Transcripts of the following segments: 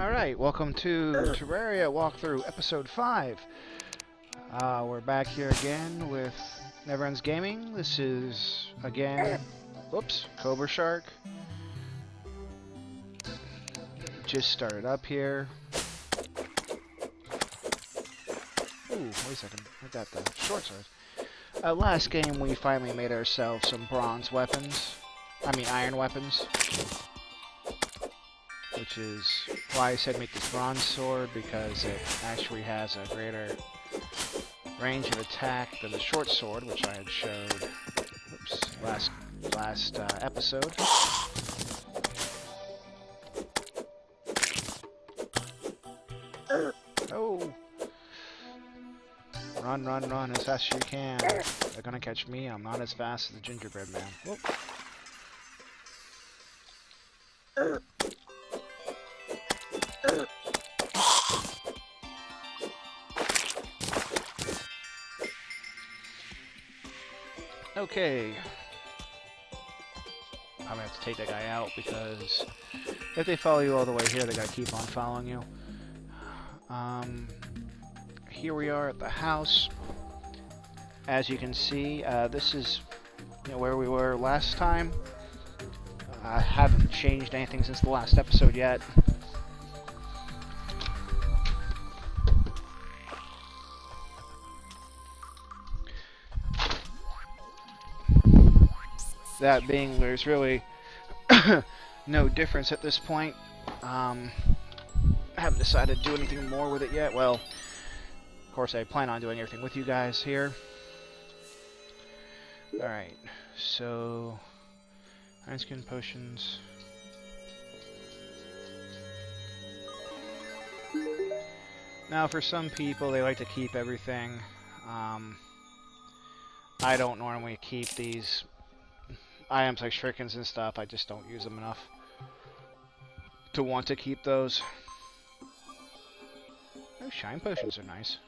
Alright, welcome to Terraria walkthrough episode 5. We're back here again with Neverend's Gaming. This is, again, whoops, Cobrashark. Just started up here. Ooh, wait a second, I got the short sword. Last game we finally made ourselves some bronze weapons. Iron weapons. Which is why I said make this bronze sword, because it actually has a greater range of attack than the short sword, which I had showed last episode. Oh! Run as fast as you can. They're gonna catch me. I'm not as fast as the gingerbread man. Whoop. Okay. I'm gonna have to take that guy out because if they follow you all the way here, they gotta keep on following you. Here we are at the house. As you can see, this is where we were last time. I haven't changed anything since the last episode yet. That being, there's really no difference at this point. I haven't decided to do anything more with it yet. Well, of course I plan on doing everything with you guys here. Alright, so iron skin potions. Now for some people, they like to keep everything. I don't normally keep these items like shurikens and stuff. I just don't use them enough to want to keep those. Oh, shine potions are nice.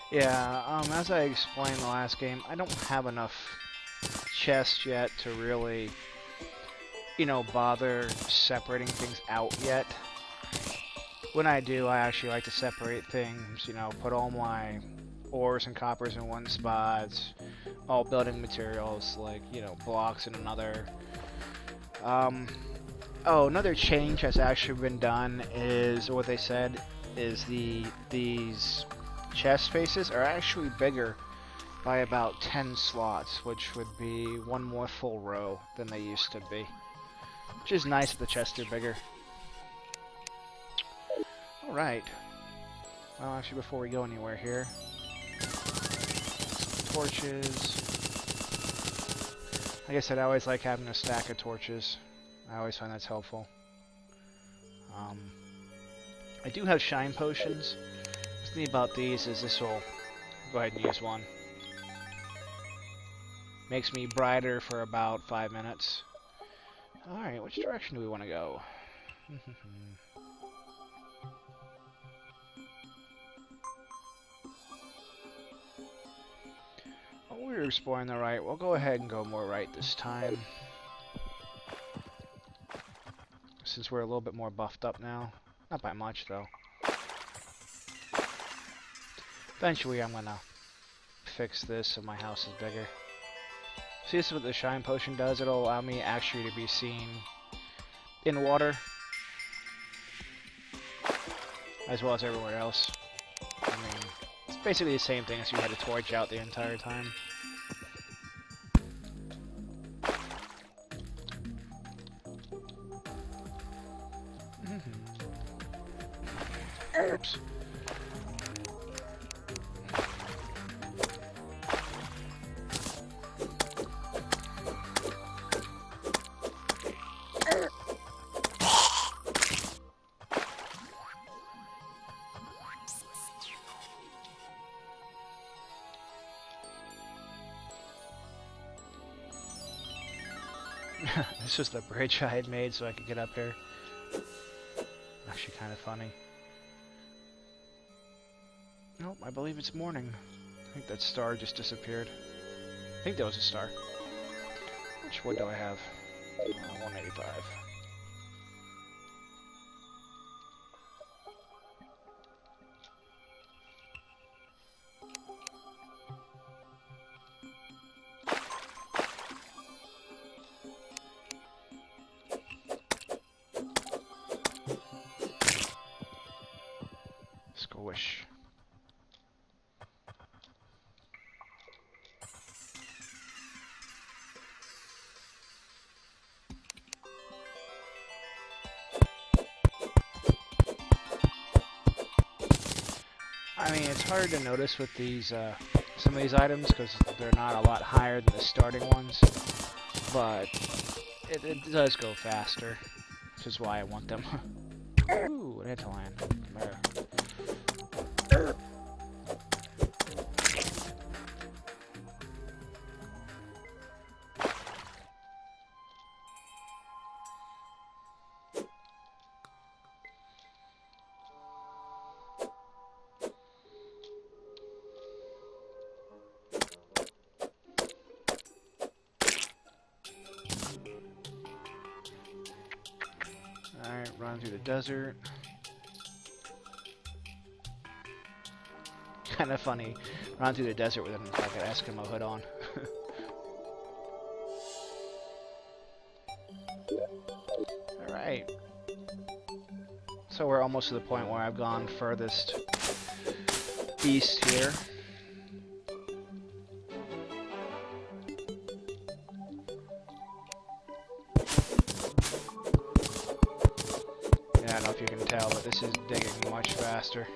Yeah, as I explained in the last game, I don't have enough chests yet to really, bother separating things out yet. When I do, I actually like to separate things, put all my ores and coppers in one spot, all building materials, like, blocks in another. Oh, another change that's actually been done is, or what they said, is these chest spaces are actually bigger by about 10 slots, which would be one more full row than they used to be. Which is nice if the chests are bigger. Alright. Well, actually, before we go anywhere here, torches. Like I said, I always like having a stack of torches. I always find that's helpful. I do have shine potions. The thing about these is this will go ahead and use one. Makes me brighter for about 5 minutes. Alright, which direction do we want to go? Oh, we're exploring the right. We'll go ahead and go more right this time. Since we're a little bit more buffed up now. Not by much, though. Eventually, I'm gonna fix this so my house is bigger. See, this is what the shine potion does. It'll allow me actually to be seen in water, as well as everywhere else. I mean, it's basically the same thing as you had a torch out the entire time. Oops. This was the bridge I had made so I could get up here. Actually kind of funny. Nope, I believe it's morning. I think that star just disappeared. I think that was a star. Which wood do I have? 185. Squish. I mean, it's hard to notice with these some of these items because they're not a lot higher than the starting ones, but it does go faster, which is why I want them. Ooh, an Antoline. There. Alright, run through the desert. Kind of funny. Run through the desert with like an Eskimo hood on. Alright. So we're almost to the point where I've gone furthest east here. Yeah, I don't know if you can tell, but this is digging much faster.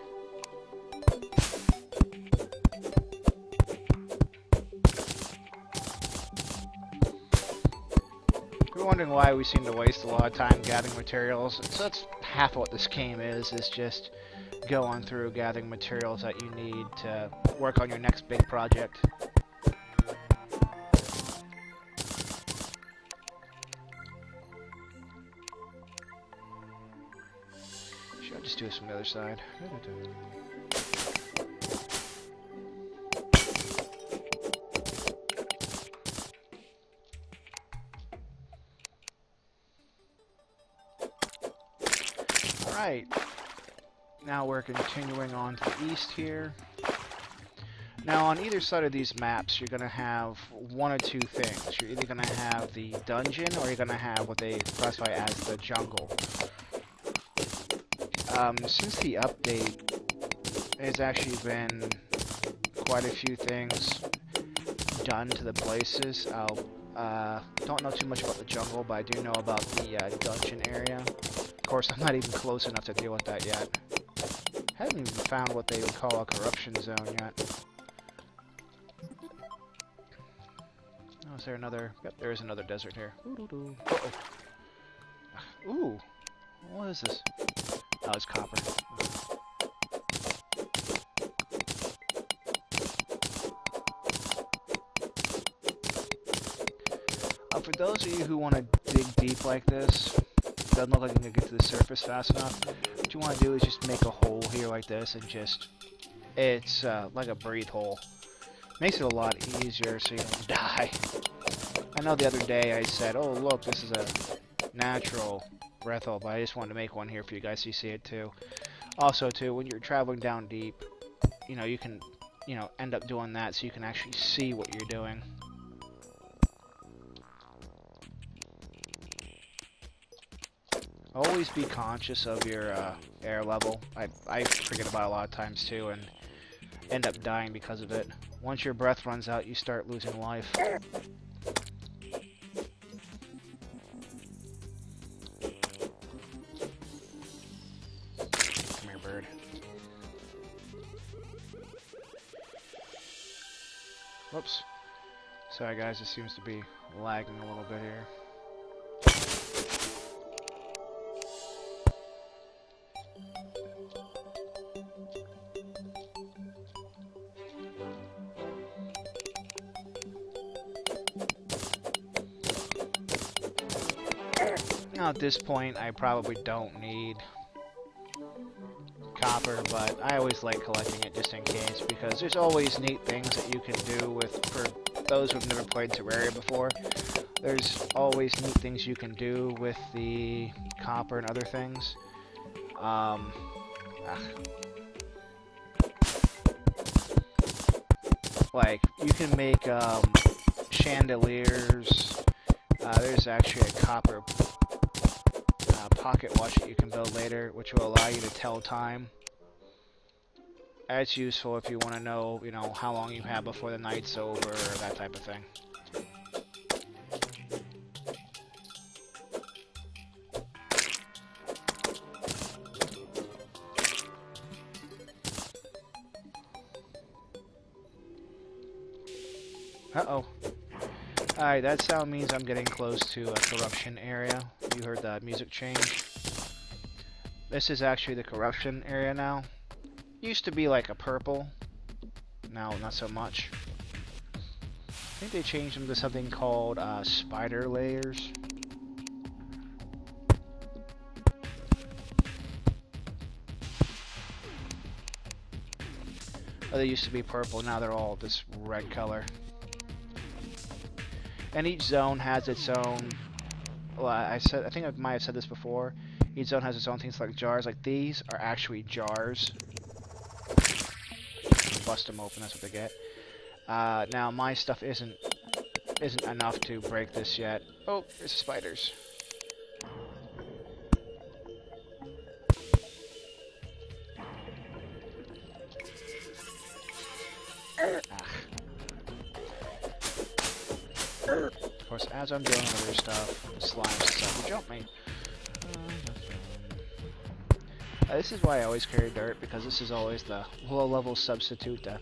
If you're wondering why we seem to waste a lot of time gathering materials, so that's half of what this game is just going through gathering materials that you need to work on your next big project. Should I just do this from the other side? Alright, now we're continuing on to the east here. Now on either side of these maps you're going to have one or two things. You're either going to have the dungeon or you're going to have what they classify as the jungle. Since the update, there's actually been quite a few things done to the places. Don't know too much about the jungle, but I do know about the dungeon area. Of course, I'm not even close enough to deal with that yet. Haven't even found what they would call a corruption zone yet. Oh, is there another? Yep, there is another desert here. Uh-oh. Ooh, what is this? Oh, it's copper. For those of you who want to dig deep like this, doesn't look like you can get to the surface fast enough. What you want to do is just make a hole here like this and just, it's like a breathe hole. Makes it a lot easier so you don't die. I know the other day I said, oh look, this is a natural breath hole, but I just wanted to make one here for you guys so you see it too. Also too, when you're traveling down deep, you can, end up doing that so you can actually see what you're doing. Always be conscious of your air level. I forget about it a lot of times too and end up dying because of it. Once your breath runs out, you start losing life. Come here, bird. Whoops. Sorry guys, this seems to be lagging a little bit here. Now, at this point, I probably don't need copper, but I always like collecting it just in case, because there's always neat things that you can do with, for those who've never played Terraria before, there's always neat things you can do with the copper and other things. Like, you can make chandeliers. There's actually a copper pocket watch that you can build later, which will allow you to tell time. That's useful if you want to know, how long you have before the night's over, or that type of thing. Uh-oh. Alright, that sound means I'm getting close to a corruption area. You heard that music change. This is actually the corruption area now. Used to be like a purple. Now, not so much. I think they changed them to something called spider layers. Oh, they used to be purple, now they're all this red color. And each zone has its own, well, I think I might have said this before, each zone has its own things like jars. Like, these are actually jars. Bust them open, that's what they get. Now, my stuff isn't enough to break this yet. Oh, there's spiders. Of course, as I'm doing other stuff, slimes decide to jump me. This is why I always carry dirt, because this is always the low-level substitute to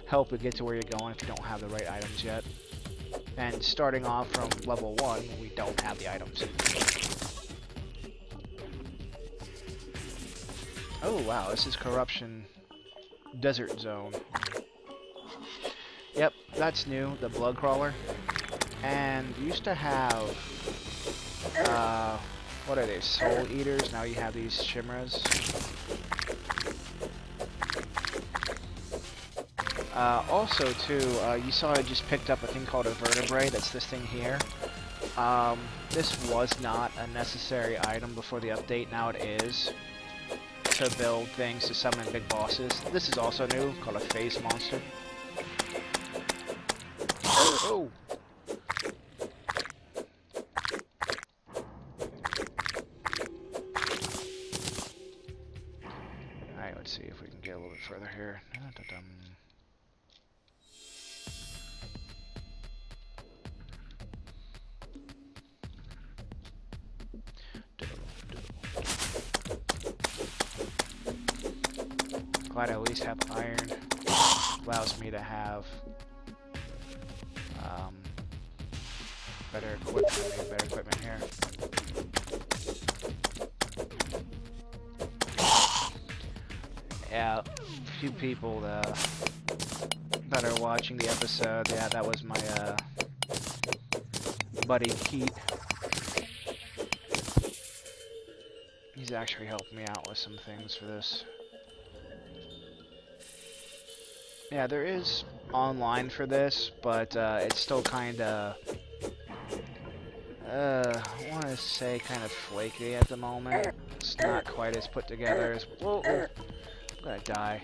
help you get to where you're going if you don't have the right items yet. And starting off from level 1, we don't have the items. Oh wow, this is Corruption Desert Zone. Yep, that's new, the Blood Crawler. And you used to have, what are they, Soul Eaters? Now you have these Shimmeras. Also, too, you saw I just picked up a thing called a Vertebrae. That's this thing here. This was not a necessary item before the update. Now it is. To build things to summon big bosses. This is also new, called a Face Monster. Oh! Alright, let's see if we can get a little bit further here. Glad I at least have iron. Allows me to have better equipment here. Yeah, a few people that are watching the episode, yeah, that was my buddy Keith. He's actually helped me out with some things for this. Yeah, there is online for this, but it's still kinda, I want to say kind of flaky at the moment. It's not quite as put together as... Whoa, I'm gonna die.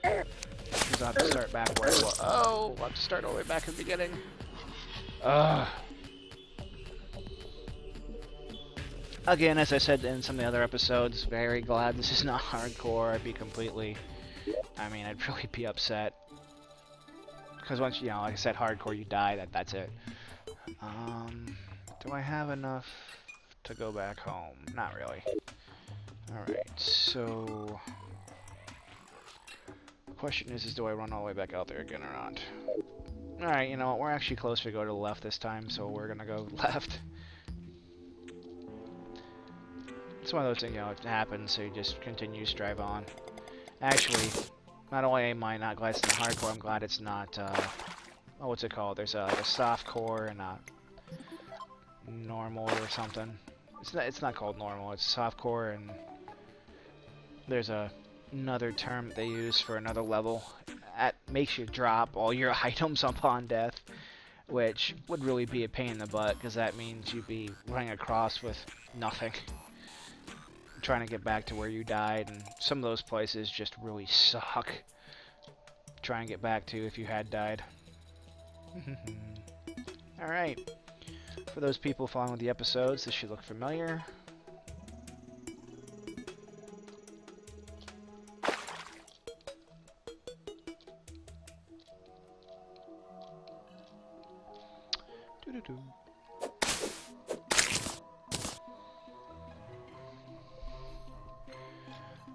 Because I'll have to start back where I was. Oh, I'll have to start all the way back at the beginning. Again, as I said in some of the other episodes, very glad this is not hardcore. I'd be completely... I'd really be upset. Because once, like I said, hardcore, you die, that's it. Do I have enough to go back home? Not really. Alright, so... The question is do I run all the way back out there again or not? Alright, you know what, we're actually closer to go to the left this time, so we're gonna go left. It's one of those things, it happens, so you just continue to drive on. Actually, not only am I not glad it's not hardcore, I'm glad it's not, what's it called? There's a soft core and a normal or something. It's not called normal. It's softcore, and there's another term they use for another level. That makes you drop all your items upon death, which would really be a pain in the butt because that means you'd be running across with nothing, trying to get back to where you died, and some of those places just really suck. Try and get back to if you had died. Alright. For those people following the episodes, this should look familiar. Doo-doo-doo.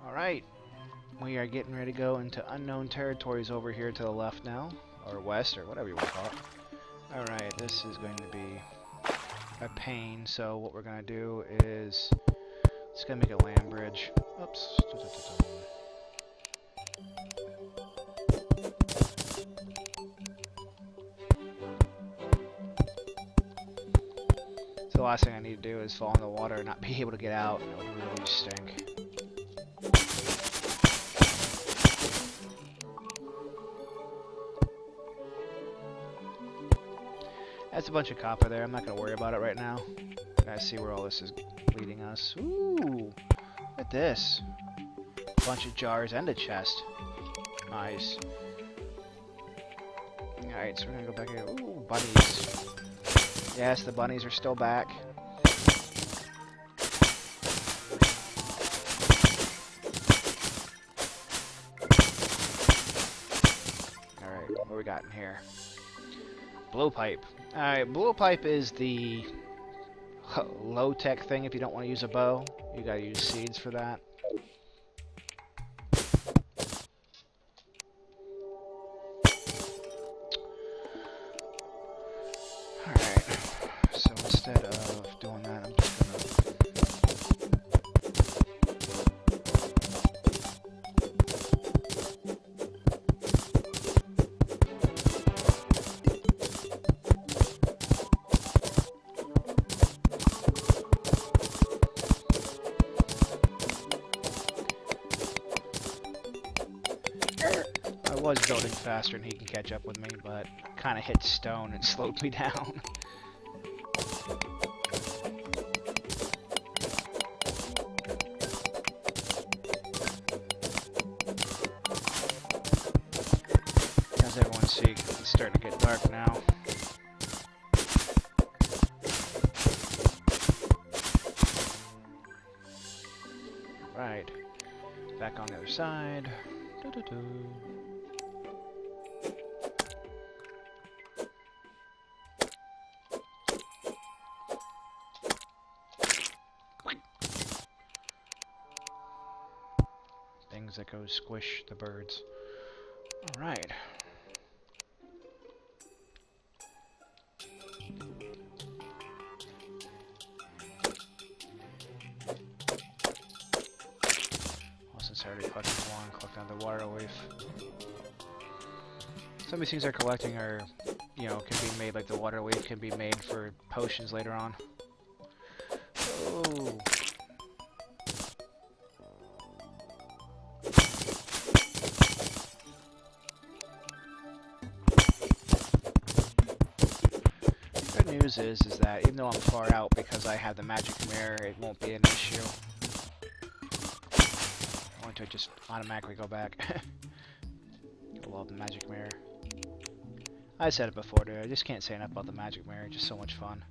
Alright. We are getting ready to go into unknown territories over here to the left now. Or west, or whatever you want to call it. Alright, this is going to be a pain, so what we're going to do is just going to make a land bridge. Oops. So the last thing I need to do is fall in the water and not be able to get out. That would really stink. That's a bunch of copper there. I'm not going to worry about it right now. I see where all this is leading us. Ooh, look at this. A bunch of jars and a chest. Nice. Alright, so we're going to go back here. Ooh, bunnies. Yes, the bunnies are still back. Alright, what we got in here? Blowpipe. Alright, blowpipe is the low-tech thing if you don't want to use a bow. You gotta use seeds for that. Alright, so instead of doing that, I'm just gonna... I was building faster and he can catch up with me, but kind of hit stone and slowed me down. As everyone see, it's starting to get dark now. Right, back on the other side. Doo-doo-doo. Things that go squish the birds. Alright. Well, since I already collected one, collect another water leaf. Some of these things they're collecting are, you know, can be made, like the water leaf can be made for potions later on. Oh. Good news is that even though I'm far out, because I have the magic mirror, it won't be an issue. I want to just automatically go back. I love the magic mirror. I said it before, dude. I just can't say enough about the magic mirror. It's just so much fun.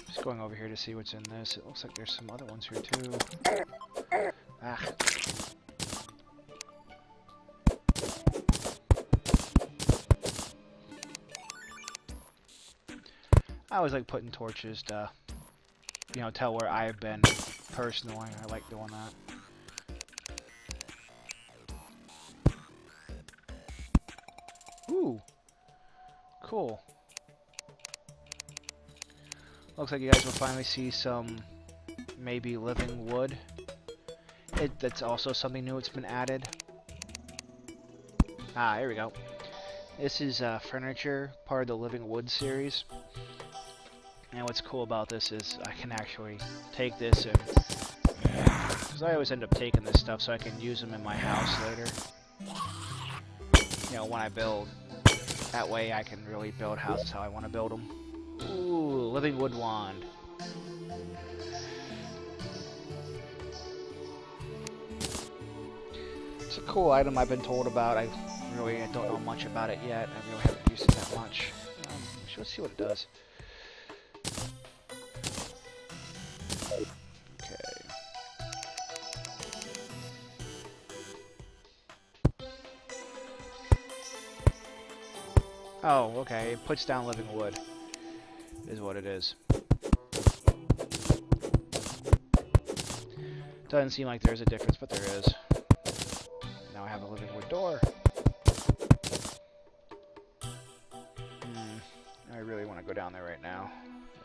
Just going over here to see what's in this. It looks like there's some other ones here too. Ah. I always like putting torches to, you know, tell where I've been personally. I like doing that. Ooh, cool. Looks like you guys will finally see some maybe living wood. that's also something new that's been added. Ah, here we go. This is furniture, part of the Living Wood series. And what's cool about this is I can actually take this and... Because I always end up taking this stuff so I can use them in my house later. You know, when I build. That way I can really build houses how I want to build them. Ooh, Living Wood Wand. It's a cool item I've been told about. I don't know much about it yet. I really haven't used it that much. Let's see what it does. Okay. Oh, okay. It puts down living wood. Is what it is. Doesn't seem like there's a difference, but there is. Now I have a living wood door. I really want to go down there right now.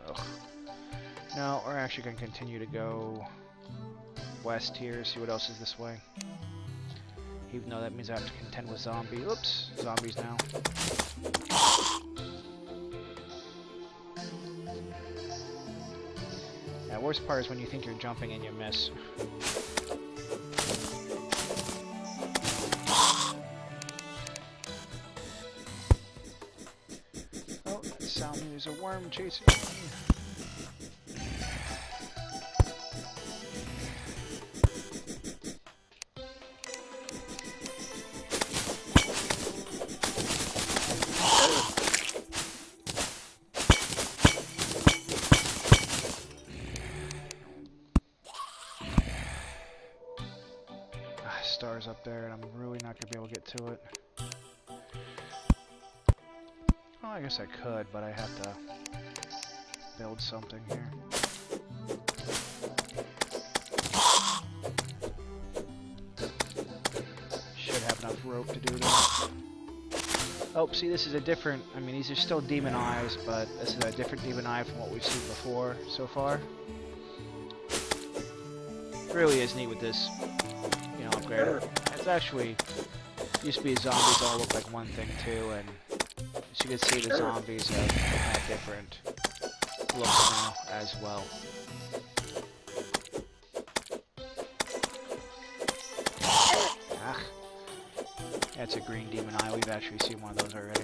Ugh. No, we're actually going to continue to go west here, see what else is this way. Even though that means I have to contend with zombies. Oops, zombies now. The worst part is when you think you're jumping and you miss. Oh, that sound there's a worm chasing me. Stars up there, and I'm really not gonna be able to get to it. Well, I guess I could, but I have to build something here. Should have enough rope to do that. Oh, see, this is a different... I mean, these are still demon eyes, but this is a different demon eye from what we've seen before so far. It really is neat with this. Upgrade. It's actually used to be zombies all look like one thing too, and as you can see, the zombies have different looks now as well. Ah, that's a green demon eye. We've actually seen one of those already.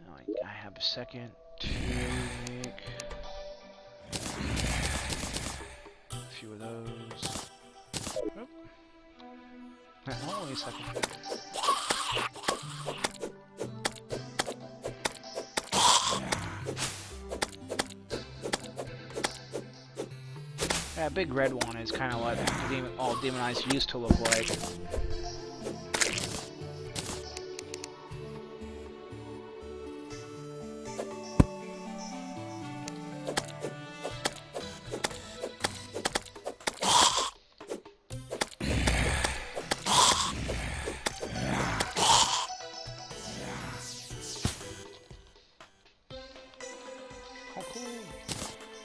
All right, I have a second to make few of those. Oh. Only a second. That big red one is kind of what all demon eyes used to look like.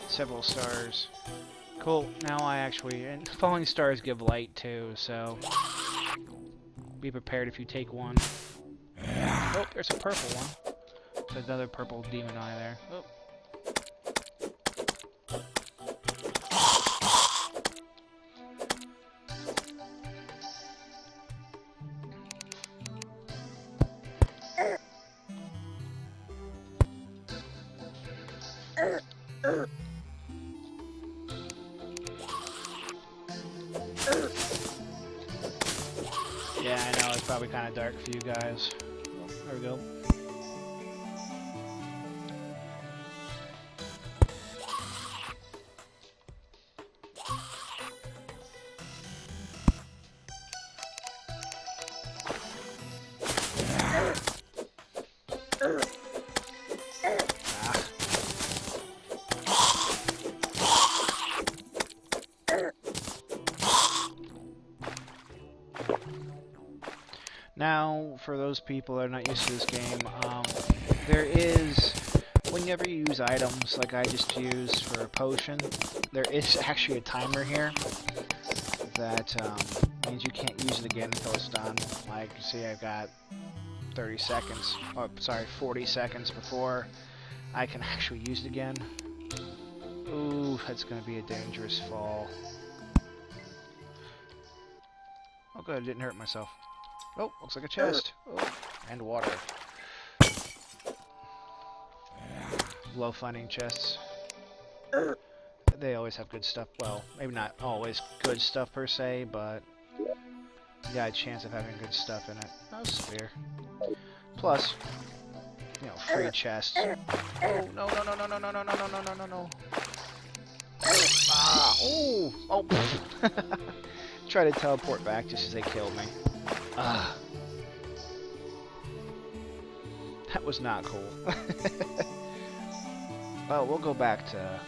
Several stars. Cool. Now I actually... And falling stars give light too, so... Be prepared if you take one. Oh, there's a purple one. There's another purple demon eye there. Oh. Yeah, I know, it's probably kind of dark for you guys. Oh, there we go. Now, for those people that are not used to this game, there is whenever you use items like I just used for a potion, there is actually a timer here that means you can't use it again until it's done. Like, you see, I've got 30 seconds, oh, sorry, 40 seconds before I can actually use it again. Ooh, that's going to be a dangerous fall. Oh good, I didn't hurt myself. Oh, looks like a chest. Oh, and water. Love finding chests. They always have good stuff. Well, maybe not always good stuff per se, but you got a chance of having good stuff in it. Oh, severe. Plus, you know, free chests. Oh, no, no, no, no, no, no, no, no, no, no, no, no. Ah, oh, oh. Try to teleport back just as they killed me. Ah. That was not cool. Well, we'll go back to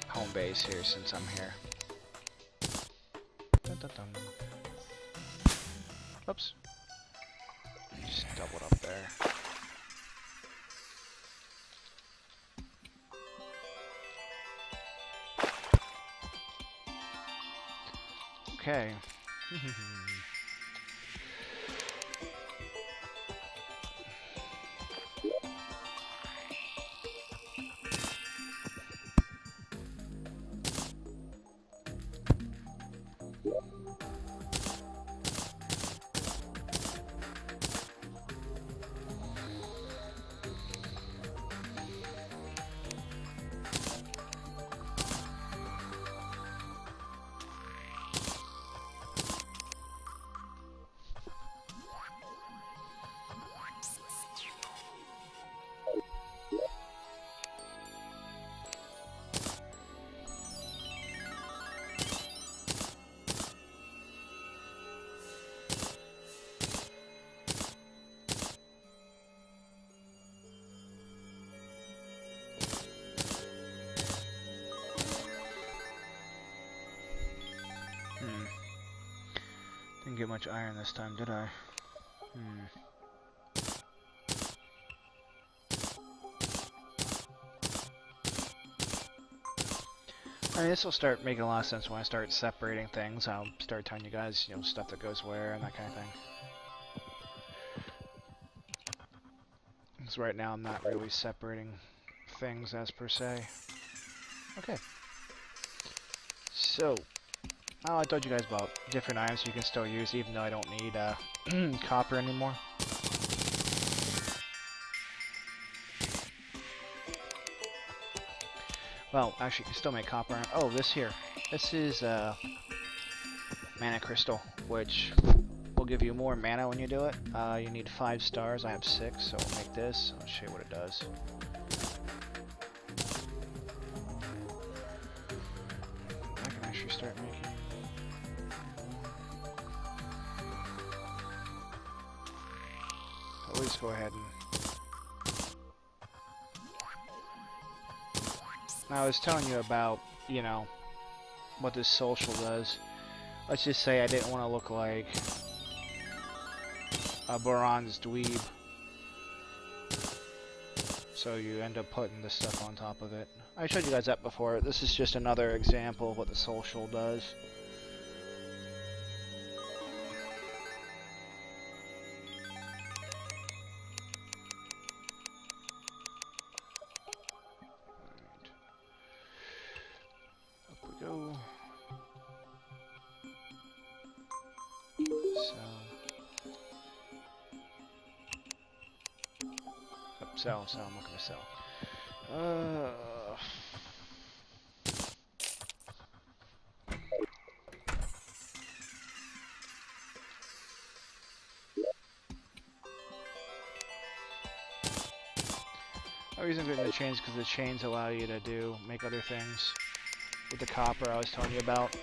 home base here since I'm here. Dun, dun, dun. Oops. Just double it up there. Okay. Didn't get much iron this time, did I? I mean, this will start making a lot of sense when I start separating things. I'll start telling you guys, you know, stuff that goes where and that kind of thing. Because right now I'm not really separating things as per se. Okay. So, oh, I told you guys about different items you can still use even though I don't need copper anymore. Well, actually, you can still make copper. Oh, this here. This is mana crystal, which will give you more mana when you do it. You need 5 stars. I have 6, so we'll make this. I'll show you what it does. I can actually start making... At least go ahead and... I was telling you about, you know, what this social does. Let's just say I didn't want to look like a bronze dweeb. So you end up putting this stuff on top of it. I showed you guys that before. This is just another example of what the social does. Sell, I'm not gonna sell. The reason I'm getting the chains because the chains allow you to make other things with the copper I was telling you about.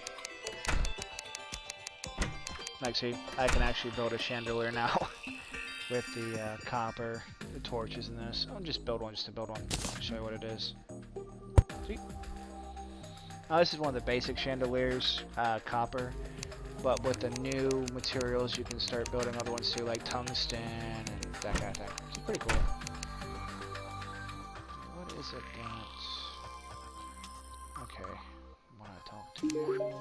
Like, see, I can actually build a chandelier now with the copper, the torches, and this. I'll just build one just to build one. I'll show you what it is. See? Now, this is one of the basic chandeliers, copper, but with the new materials, you can start building other ones too, like tungsten and that kind of thing. It's pretty cool. What is it that... Okay, want to talk to you.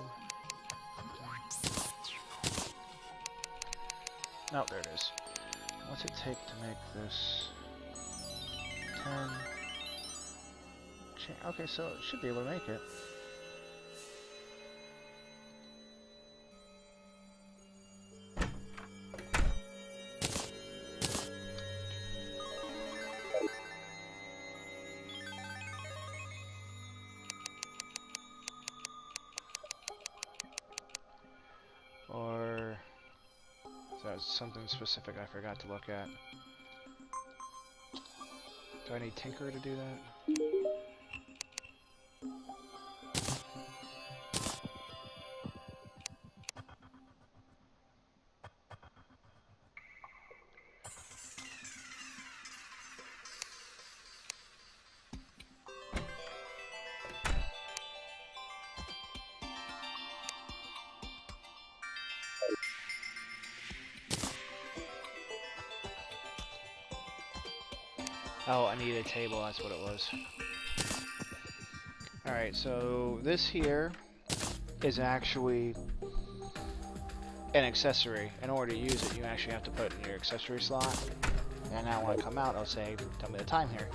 No, there it is. What's it take to make this 10? Okay, so it should be able to make it. Or is that something specific I forgot to look at? Do I need Tinker to do that? Oh, I need a table, that's what it was. Alright, so this here is actually an accessory. In order to use it, you actually have to put it in your accessory slot. And now when I come out, I'll say, tell me the time here.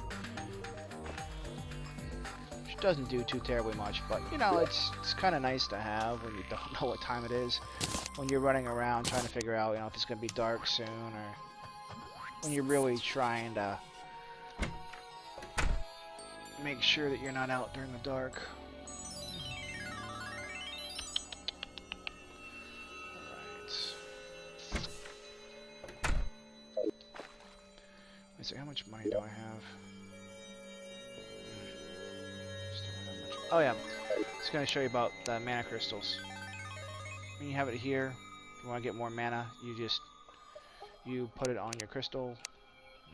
Which doesn't do too terribly much, but, you know, it's kind of nice to have when you don't know what time it is. When you're running around trying to figure out, you know, if it's going to be dark soon, or when you're really trying to make sure that you're not out during the dark. Alright. Wait, so how much money do I have? Still not that much. Oh yeah, it's going to show you about the mana crystals. When you have it here, if you want to get more mana, you put it on your crystal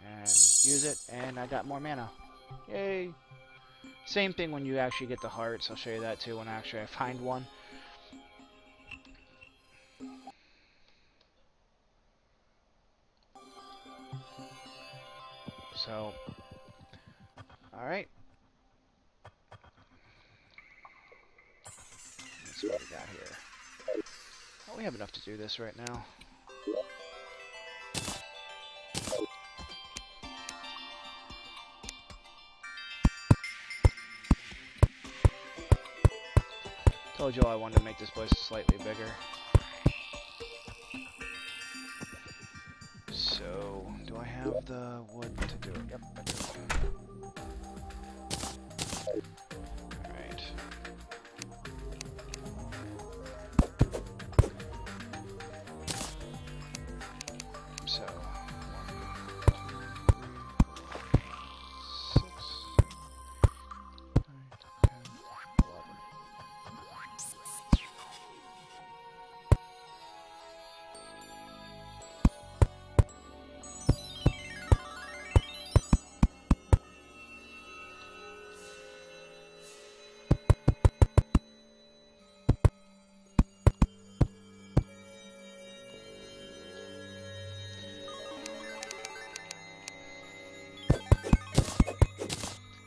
and use it, and I got more mana. Yay! Same thing when you actually get the hearts. I'll show you that too when actually I find one. So, alright. That's what we got here. Oh, we have enough to do this right now. Told you I wanted to make this place slightly bigger. So, do I have the wood to do it? Yep, I do. Alright. So, 1, 2, 3, 4, 6, 9, 10, 11.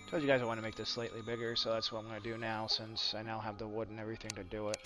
Told you guys I want to make this slightly bigger, so that's what I'm going to do now, since I now have the wood and everything to do it.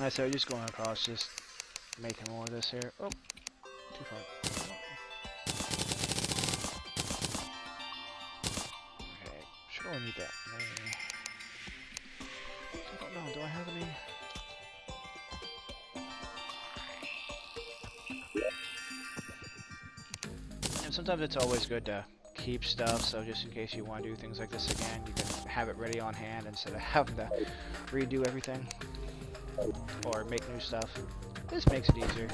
I said, just going across, just making more of this here. Oh, too far. Okay, should only need that many. I don't know, do I have any? And sometimes it's always good to keep stuff, so just in case you want to do things like this again, you can have it ready on hand instead of having to redo everything or make new stuff. This makes it easier.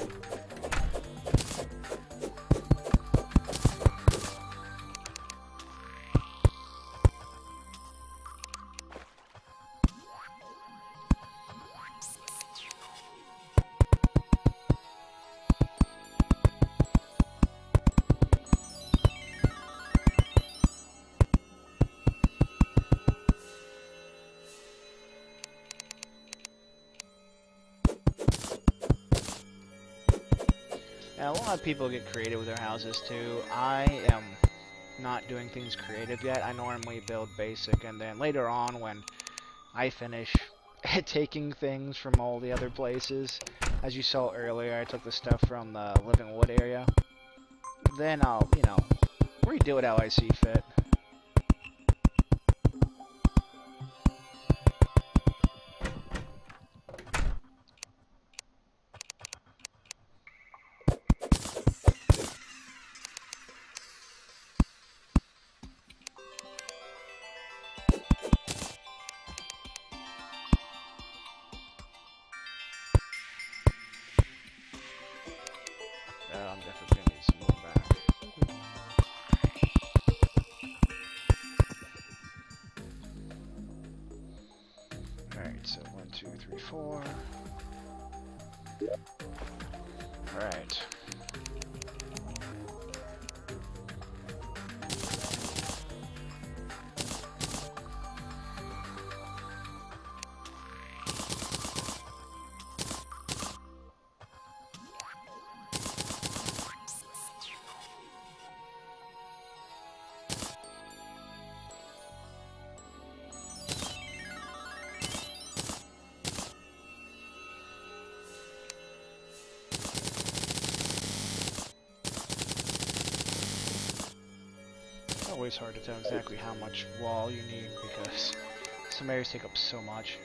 Now, a lot of people get creative with their houses too. I am not doing things creative yet. I normally build basic, and then later on when I finish taking things from all the other places, as you saw earlier, I took the stuff from the living wood area, then I'll, you know, redo it how I see fit. I'm definitely gonna need some more back. Alright, so 1, 2, 3, 4. Alright. It's always hard to tell exactly how much wall you need because some areas take up so much.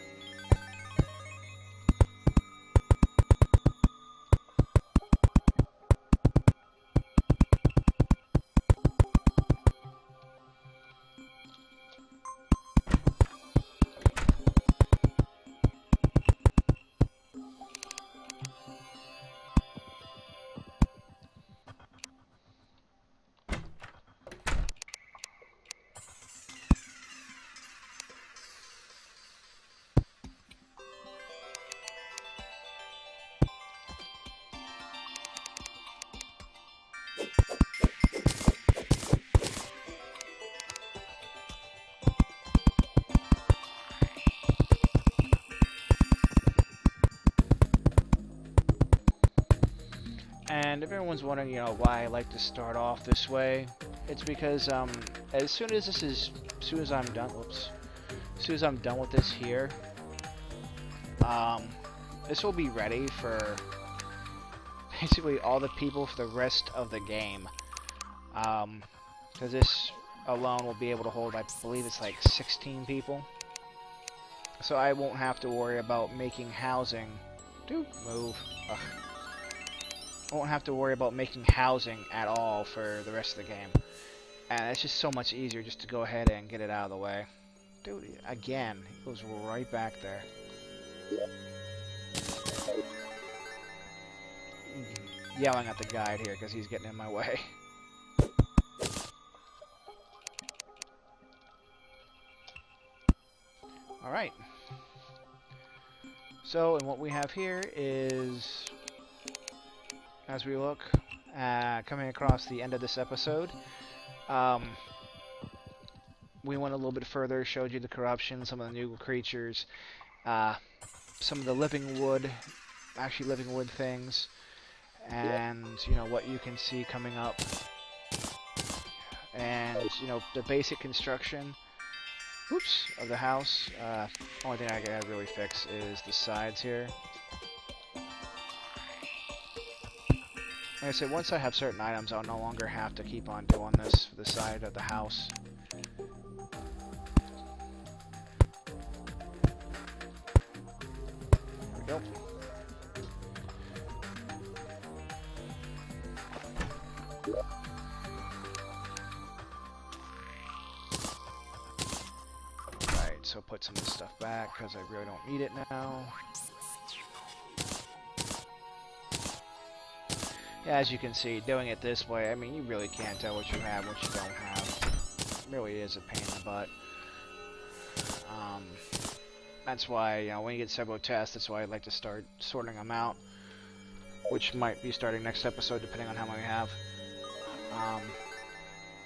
And if everyone's wondering, you know, why I like to start off this way, it's because as soon as I'm done, as soon as I'm done with this here, this will be ready for basically all the people for the rest of the game. Because this alone will be able to hold, I believe it's like 16 people. So I won't have to worry about making housing. Dude, move. Ugh. I won't have to worry about making housing at all for the rest of the game. And it's just so much easier just to go ahead and get it out of the way. Dude, again, he goes right back there. Yelling at the guide here because he's getting in my way. Alright. So, and what we have here is, as we look, coming across the end of this episode, we went a little bit further, showed you the corruption, some of the new creatures, some of the living wood things, and, you know, what you can see coming up, and, you know, the basic construction. oops, of the house. Only thing I gotta really fix is the sides here. Like I said, once I have certain items, I'll no longer have to keep on doing this for the side of the house. There we go. Alright, so put some of this stuff back because I really don't need it now. Yeah, as you can see, doing it this way, I mean, you really can't tell what you have, what you don't have. It really is a pain in the butt. That's why, you know, when you get several tests, that's why I'd like to start sorting them out, which might be starting next episode, depending on how many we have.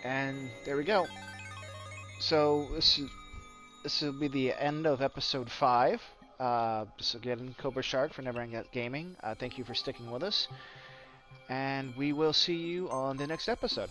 And there we go. So this will be the end of episode 5. So again, Cobrashark for Neverending Gaming. Thank you for sticking with us. And we will see you on the next episode.